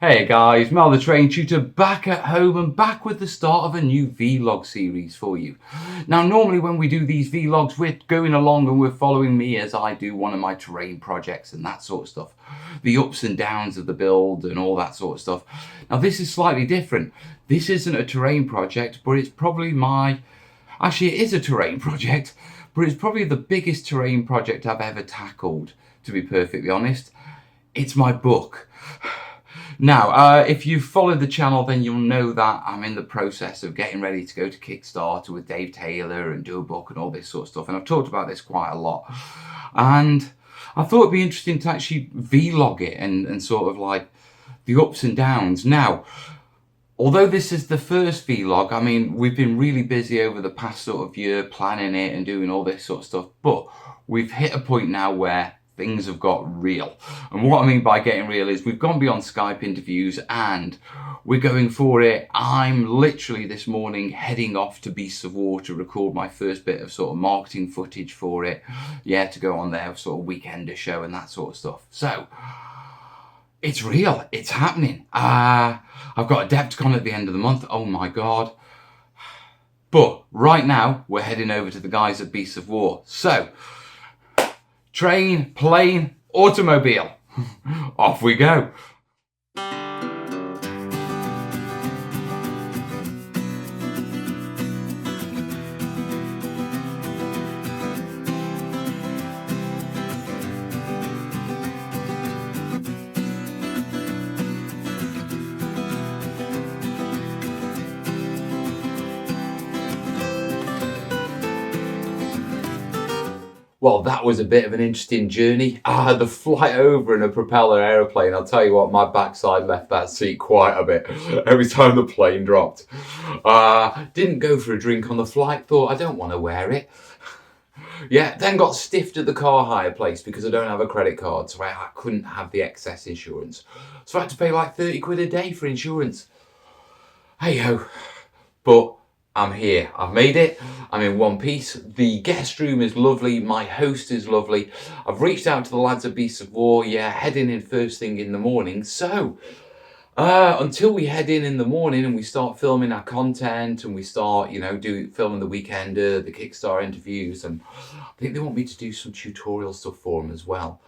Hey guys, Mel the Train Tutor back at home and back with the start of a new vlog series for you. Now normally when we do these vlogs we're going along and we're following me as I do one of my terrain projects and that sort of stuff. The ups and downs of the build and all that sort of stuff. Now this is slightly different. This isn't a terrain project, but it's probably actually it is a terrain project, but it's probably the biggest terrain project I've ever tackled, to be perfectly honest. It's my book. Now, if you follow the channel, then you'll know that I'm in the process of getting ready to go to Kickstarter with Dave Taylor and do a book and all this sort of stuff. And I've talked about this quite a lot. And I thought it'd be interesting to actually vlog it and sort of like the ups and downs. Now, although this is the first vlog, I mean, we've been really busy over the past sort of year planning it and doing all this sort of stuff. But we've hit a point now where things have got real. And what I mean by getting real is we've gone beyond Skype interviews and we're going for it. I'm literally this morning heading off to Beasts of War to record my first bit of sort of marketing footage for it. Yeah, to go on their sort of weekender show and that sort of stuff. So it's real, it's happening. I've got a Depticon at the end of the month. Oh my God. But right now we're heading over to the guys at Beasts of War. So train, plane, automobile. Off we go. Well, that was a bit of an interesting journey. The flight over in a propeller aeroplane, I'll tell you what, my backside left that seat quite a bit every time the plane dropped. Didn't go for a drink on the flight, thought I don't want to wear it. Yeah, then got stiffed at the car hire place because I don't have a credit card, so I couldn't have the excess insurance. So I had to pay like 30 quid a day for insurance. Hey ho. But I'm here, I've made it, I'm in one piece. The guest room is lovely, my host is lovely. I've reached out to the lads at Beasts of War, yeah, heading in first thing in the morning. So, until we head in the morning and we start filming our content and we start, you know, filming the weekender, the Kickstarter interviews, and I think they want me to do some tutorial stuff for them as well.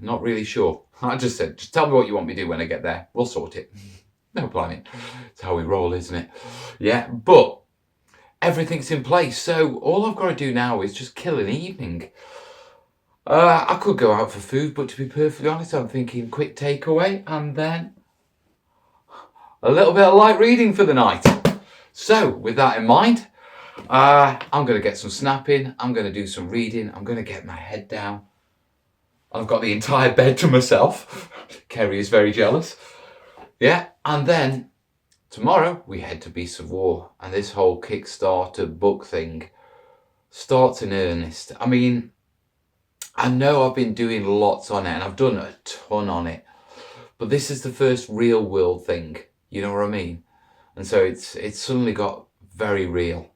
Not really sure. I just said, just tell me what you want me to do when I get there, we'll sort it. No planning. It's how we roll, isn't it? Yeah, but everything's in place. So all I've got to do now is just kill an evening. I could go out for food, but to be perfectly honest, I'm thinking quick takeaway and then a little bit of light reading for the night. So with that in mind, I'm going to get some snapping. I'm going to do some reading. I'm going to get my head down. I've got the entire bed to myself. Kerry is very jealous. Yeah, and then tomorrow we head to Beasts of War and this whole Kickstarter book thing starts in earnest. I mean, I know I've been doing lots on it and I've done a ton on it, but this is the first real world thing, you know what I mean? And so it's suddenly got very real.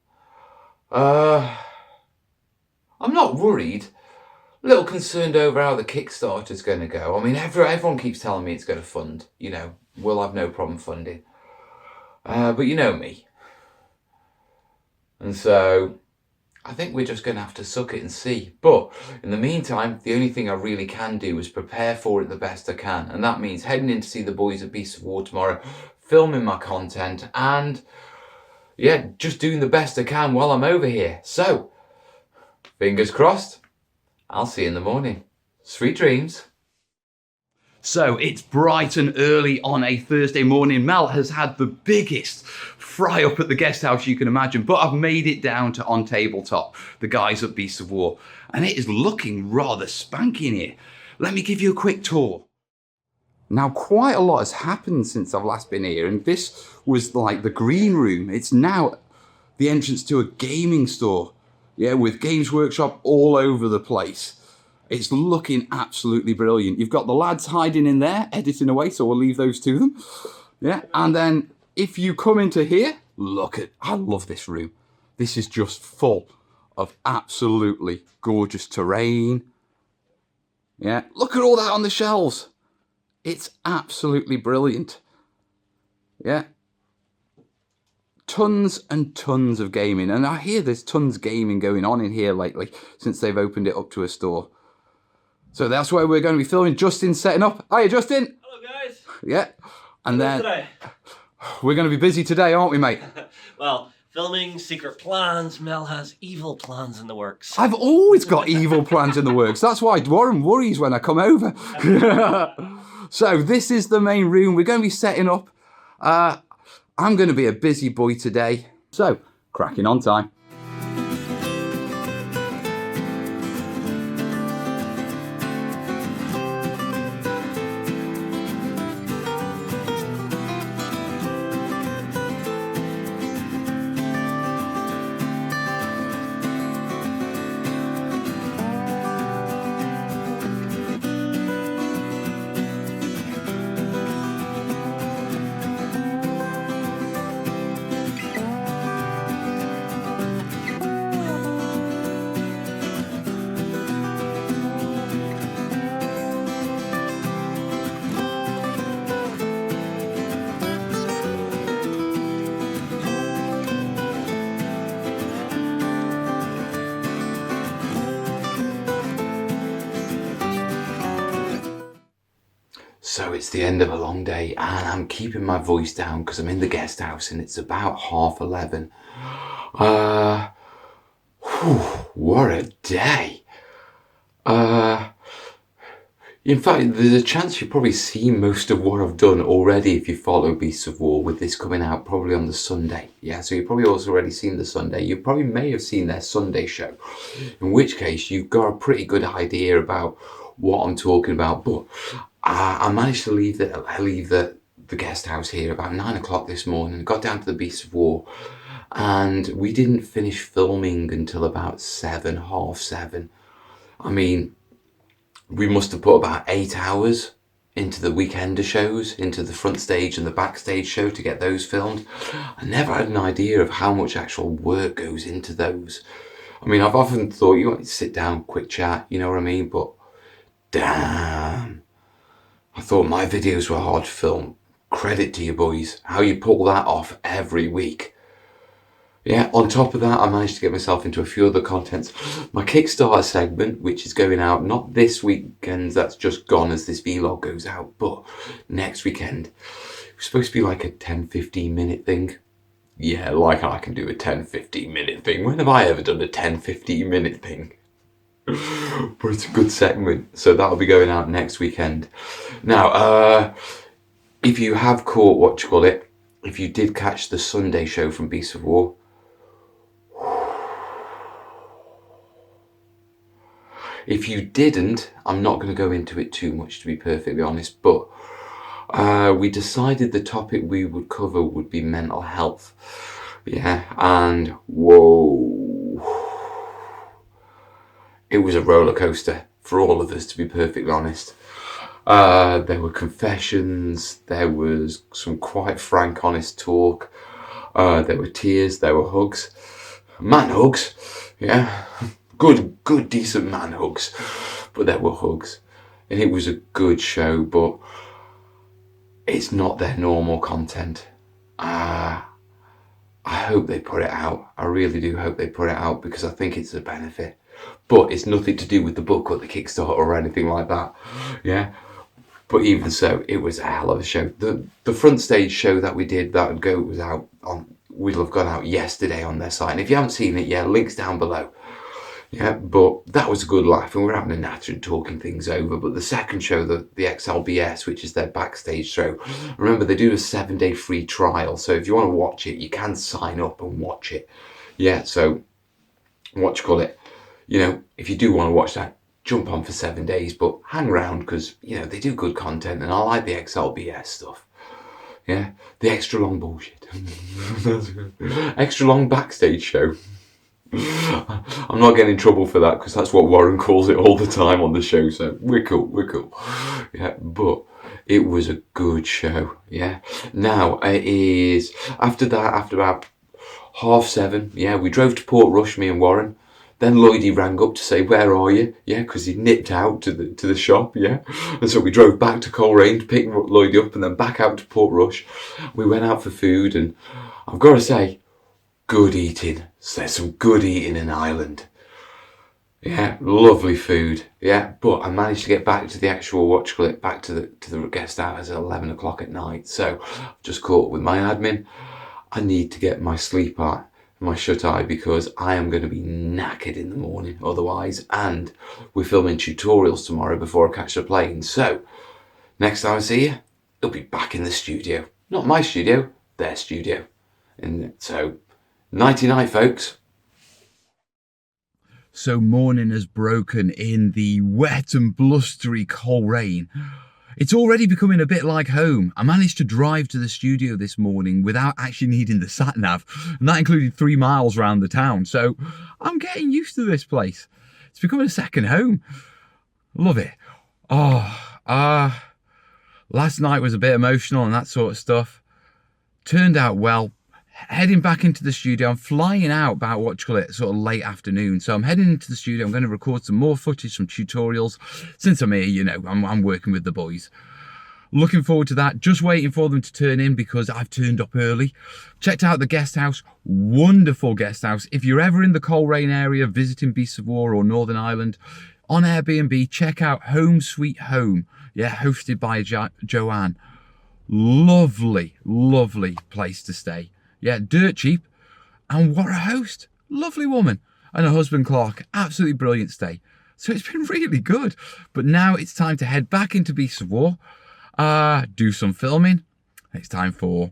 I'm not worried. A little concerned over how the Kickstarter's going to go. I mean, everyone keeps telling me it's going to fund, you know. We'll have no problem funding. But you know me. And so I think we're just going to have to suck it and see. But in the meantime, the only thing I really can do is prepare for it the best I can. And that means heading in to see the boys at Beasts of War tomorrow, filming my content, and yeah, just doing the best I can while I'm over here. So, fingers crossed. I'll see you in the morning. Sweet dreams. So it's bright and early on a Thursday morning. Mel has had the biggest fry up at the guest house you can imagine, but I've made it down to On Tabletop, the guys at Beasts of War, and it is looking rather spanky in here. Let me give you a quick tour. Now, quite a lot has happened since I've last been here, and this was like the green room. It's now the entrance to a gaming store, yeah, with Games Workshop all over the place. It's looking absolutely brilliant. You've got the lads hiding in there, editing away, so we'll leave those to them. Yeah, and then if you come into here, I love this room. This is just full of absolutely gorgeous terrain. Yeah, look at all that on the shelves. It's absolutely brilliant. Yeah. Tons and tons of gaming. And I hear there's tons of gaming going on in here lately since they've opened it up to a store. So that's where we're going to be filming. Justin's setting up. Hiya, Justin. Hello, guys. Yeah. And then today? we're going to be busy today, aren't we, mate? Well, filming, secret plans. Mel has evil plans in the works. I've always got evil plans in the works. That's why Warren worries when I come over. So this is the main room. We're going to be setting up. I'm going to be a busy boy today. So, cracking on time. So it's the end of a long day and I'm keeping my voice down because I'm in the guest house and it's about 11:30. What a day. In fact, there's a chance you've probably seen most of what I've done already if you follow Beasts of War, with this coming out probably on the Sunday. Yeah, so you've probably also already seen the Sunday. You probably may have seen their Sunday show, in which case you've got a pretty good idea about what I'm talking about. But I managed to leave the guest house here about 9 o'clock this morning, got down to the Beasts of War, and we didn't finish filming until about 7, half 7. I mean, we must have put about 8 hours into the weekender shows, into the front stage and the backstage show to get those filmed. I never had an idea of how much actual work goes into those. I mean, I've often thought you want to sit down, quick chat, you know what I mean? But damn, I thought my videos were hard to film. Credit to you boys, how you pull that off every week. Yeah, on top of that, I managed to get myself into a few other contents. My Kickstarter segment, which is going out, not this weekend, that's just gone as this vlog goes out, but next weekend. It's supposed to be like a 10-15 minute thing. Yeah, like I can do a 10-15 minute thing. When have I ever done a 10-15 minute thing? But it's a good segment, so that'll be going out next weekend. Now, if you have caught, if you did catch the Sunday show from Beasts of War, if you didn't, I'm not going to go into it too much, to be perfectly honest, but we decided the topic we would cover would be mental health. Yeah, and whoa, it was a roller coaster for all of us, to be perfectly honest. There were confessions, there was some quite frank, honest talk, there were tears, there were hugs, man hugs, yeah, good, decent man hugs, but there were hugs, and it was a good show, but it's not their normal content. I hope they put it out. I really do hope they put it out, because I think it's a benefit, but it's nothing to do with the book or the Kickstarter or anything like that. Yeah. But even so, it was a hell of a show. The front stage show that we did, will have gone out yesterday on their site. And if you haven't seen it yet, links down below. Yeah, but that was a good laugh, and we're having a natter and talking things over. But the second show, the XLBS, which is their backstage show, remember they do a 7-day free trial. So if you want to watch it, you can sign up and watch it. Yeah, so you know, if you do want to watch that, jump on for 7 days, but hang around, because, you know, they do good content, and I like the XLBS stuff. Yeah, the extra long bullshit. Extra long backstage show. I'm not getting in trouble for that, because that's what Warren calls it all the time on the show, so we're cool. Yeah, but it was a good show. Yeah. Now it is after about 7:30. Yeah, we drove to Portrush, me and Warren. Then Lloydie rang up to say, where are you? Yeah, because he nipped out to the shop, yeah. And so we drove back to Coleraine to pick Lloydie up and then back out to Portrush. We went out for food and I've got to say, good eating. So there's some good eating in Ireland. Yeah, lovely food. Yeah, but I managed to get back to the actual back to the guest house at 11 o'clock at night. So I've just caught up with my admin. I need to get my sleep eye, my shut eye, because I am going to be knackered in the morning otherwise. And we're filming tutorials tomorrow before I catch the plane. So next time I see you, it'll be back in the studio. Not my studio, their studio. And so, nighty night, folks. So morning has broken in the wet and blustery Coleraine. It's already becoming a bit like home. I managed to drive to the studio this morning without actually needing the sat-nav, and that included 3 miles around the town. So I'm getting used to this place. It's becoming a second home. Love it. Last night was a bit emotional and that sort of stuff. Turned out well. Heading back into the studio. I'm flying out about sort of late afternoon. So I'm heading into the studio. I'm going to record some more footage, some tutorials. Since I'm here, I'm working with the boys. Looking forward to that. Just waiting for them to turn in because I've turned up early. Checked out the guest house. Wonderful guest house. If you're ever in the Coleraine area visiting Beasts of War or Northern Ireland, on Airbnb, check out Home Sweet Home. Yeah, hosted by Joanne. Lovely, lovely place to stay. Yeah, dirt cheap. And what a host. Lovely woman. And her husband, Clark. Absolutely brilliant stay. So it's been really good. But now it's time to head back into Beasts of War. Do some filming. It's time for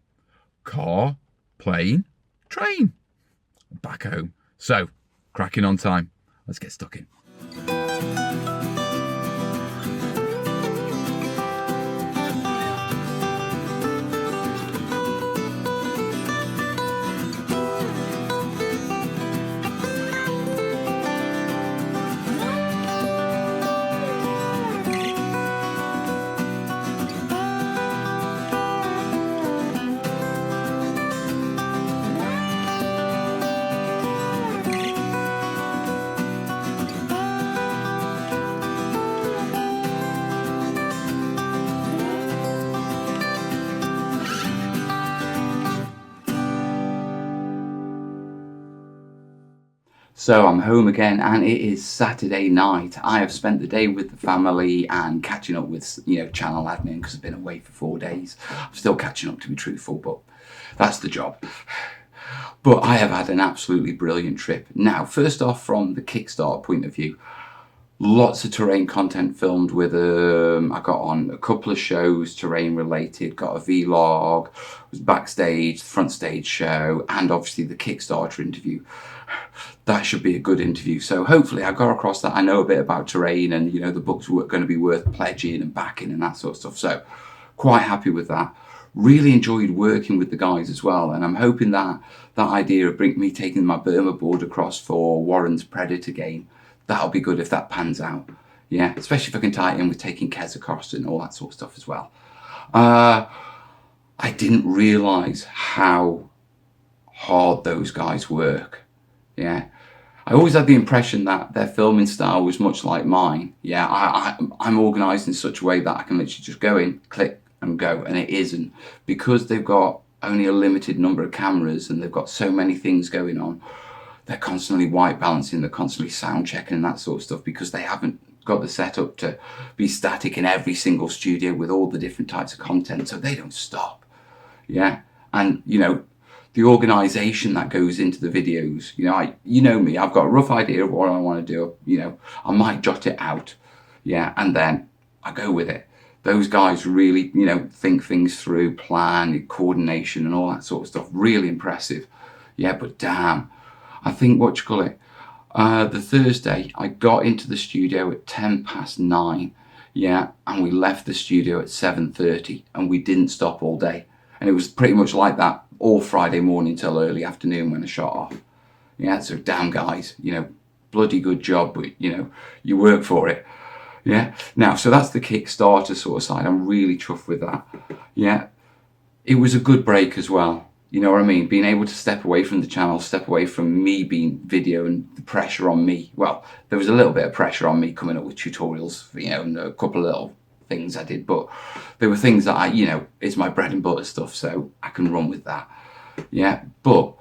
car, plane, train. Back home. So, cracking on time. Let's get stuck in. So I'm home again and it is Saturday night. I have spent the day with the family and catching up with, channel admin because I've been away for 4 days. I'm still catching up, to be truthful, but that's the job. But I have had an absolutely brilliant trip. Now, first off, from the Kickstarter point of view, lots of terrain content filmed with them. I got on a couple of shows, terrain related, got a vlog, was backstage, front stage show, and obviously the Kickstarter interview. That should be a good interview. So hopefully I got across that I know a bit about terrain and, the book's going to be worth pledging and backing and that sort of stuff. So quite happy with that. Really enjoyed working with the guys as well. And I'm hoping that idea of me taking my Burma board across for Warren's Predator game, that'll be good if that pans out. Yeah, especially if I can tie it in with taking Kez across and all that sort of stuff as well. I didn't realise how hard those guys work. Yeah, I always had the impression that their filming style was much like mine. Yeah, I'm organised in such a way that I can literally just go in, click and go, and it isn't. Because they've got only a limited number of cameras and they've got so many things going on, they're constantly white balancing, they're constantly sound checking and that sort of stuff because they haven't got the setup to be static in every single studio with all the different types of content, so they don't stop. Yeah, and the organisation that goes into the videos, me, I've got a rough idea of what I want to do, I might jot it out, yeah, and then I go with it. Those guys really, think things through, plan, coordination and all that sort of stuff, really impressive. Yeah, but damn, I think, the Thursday, I got into the studio at 9:10, yeah, and we left the studio at 7:30 and we didn't stop all day. And it was pretty much like that all Friday morning till early afternoon when I shot off. Yeah, so damn guys, bloody good job, but you work for it. Yeah, now, so that's the Kickstarter sort of side. I'm really chuffed with that. Yeah, it was a good break as well. You know what I mean? Being able to step away from the channel, step away from me being video and the pressure on me. Well, there was a little bit of pressure on me coming up with tutorials, you know, and a couple of little things I did, but there were things that I, you know, it's my bread and butter stuff, so I can run with that. Yeah, but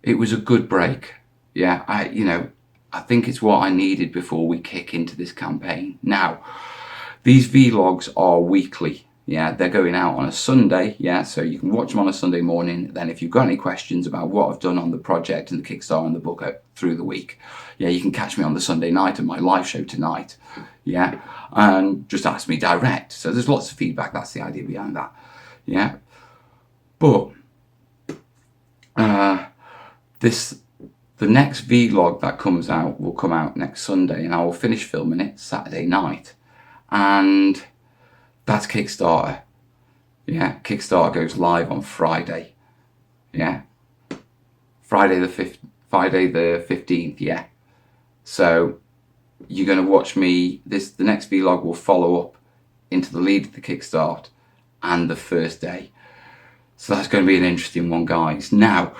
it was a good break. Yeah, I think it's what I needed before we kick into this campaign. Now, these vlogs are weekly. Yeah, they're going out on a Sunday. Yeah, so you can watch them on a Sunday morning. Then if you've got any questions about what I've done on the project and the Kickstarter and the book through the week, yeah, you can catch me on the Sunday night at my live show tonight. Yeah, and just ask me direct. So there's lots of feedback. That's the idea behind that. Yeah, but the next vlog that comes out will come out next Sunday, and I will finish filming it Saturday night. And that's Kickstarter. Yeah, Kickstarter goes live on Friday. Yeah, Friday the 15th. Yeah, so you're going to watch me. The next vlog will follow up into the lead of the Kickstart and the first day. So that's going to be an interesting one, guys. Now,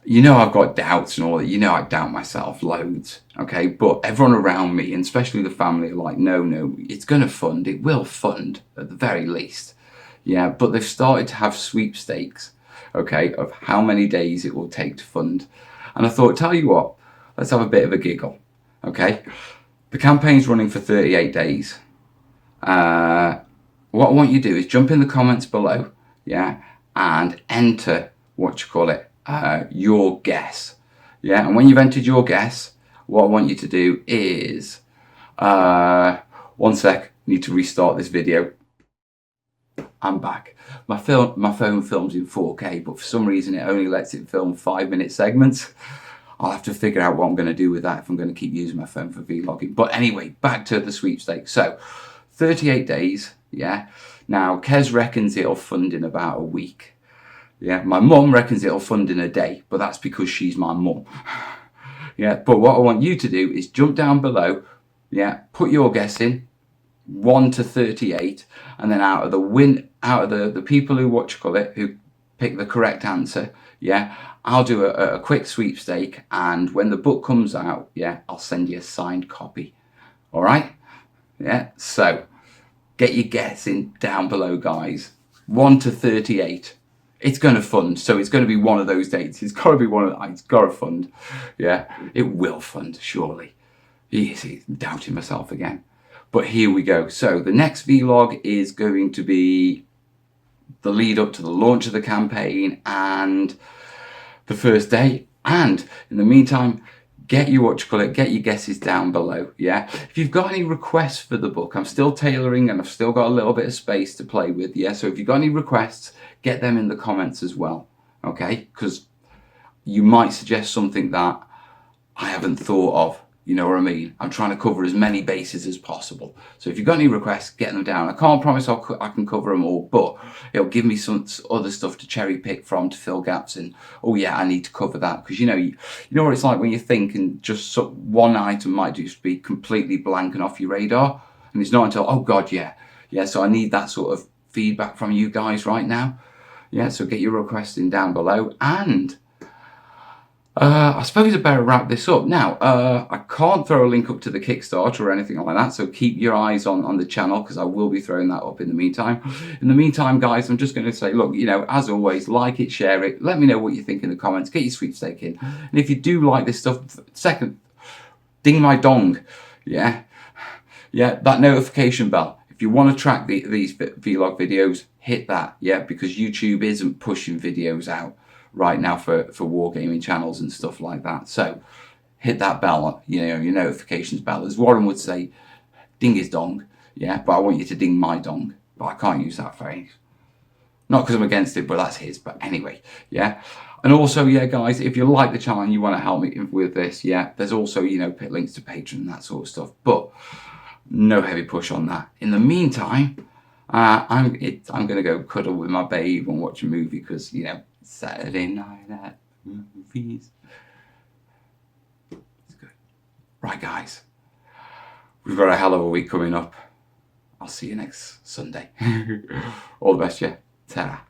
you know I've got doubts and all that. You know I doubt myself loads, okay? But everyone around me, and especially the family, are like, no, it's going to fund. It will fund, at the very least. Yeah, but they've started to have sweepstakes, okay, of how many days it will take to fund. And I thought, tell you what, let's have a bit of a giggle, okay? The campaign's running for 38 days. What I want you to do is jump in the comments below, yeah, and enter, your guess. Yeah, and when you've entered your guess, what I want you to do is, one sec, need to restart this video. I'm back. My phone films in 4K, but for some reason it only lets it film 5-minute segments. I'll have to figure out what I'm going to do with that if I'm going to keep using my phone for vlogging. But anyway, back to the sweepstakes. So, 38 days, yeah. Now, Kez reckons it'll fund in about a week. Yeah, my mum reckons it'll fund in a day, but that's because she's my mum. Yeah, but what I want you to do is jump down below, yeah, put your guess in, 1 to 38, and then out of the people who pick the correct answer, yeah, I'll do a quick sweepstake, and when the book comes out, yeah, I'll send you a signed copy. All right? Yeah, so get your guess in down below, guys. 1 to 38. It's going to fund, so it's going to be one of those dates. It's got to be it's got to fund. Yeah, it will fund, surely. Easy, doubting myself again. But here we go. So the next vlog is going to be the lead up to the launch of the campaign and the first day. And in the meantime, get your guesses down below, yeah? If you've got any requests for the book, I'm still tailoring and I've still got a little bit of space to play with, yeah? So if you've got any requests, get them in the comments as well, okay? Because you might suggest something that I haven't thought of, you know what I mean? I'm trying to cover as many bases as possible. So if you've got any requests, get them down. I can't promise I can cover them all, but it'll give me some other stuff to cherry pick from to fill gaps in. Oh yeah, I need to cover that. Because you know what it's like when you think and just one item might just be completely blank and off your radar. And it's not until, oh God, yeah. Yeah, so I need that sort of feedback from you guys right now. Yeah, so get your requests in down below. And I suppose I better wrap this up. Now, I can't throw a link up to the Kickstarter or anything like that, so keep your eyes on the channel because I will be throwing that up in the meantime. In the meantime, guys, I'm just going to say, look, as always, like it, share it, let me know what you think in the comments, get your sweepstake in. And if you do like this stuff, second, ding my dong, yeah, that notification bell. If you want to track these vlog videos, hit that, yeah, because YouTube isn't pushing videos out right now for wargaming channels and stuff like that. So hit that bell, your notifications bell. As Warren would say, ding his dong, yeah, but I want you to ding my dong, but I can't use that phrase. Not because I'm against it, but that's his. But anyway, yeah. And also, yeah, guys, if you like the channel and you want to help me with this, yeah, there's also, links to Patreon and that sort of stuff. But no heavy push on that. In the meantime, I'm going to go cuddle with my babe and watch a movie because, Saturday night at movies. It's good. Right, guys. We've got a hell of a week coming up. I'll see you next Sunday. All the best, yeah. Ta-ra.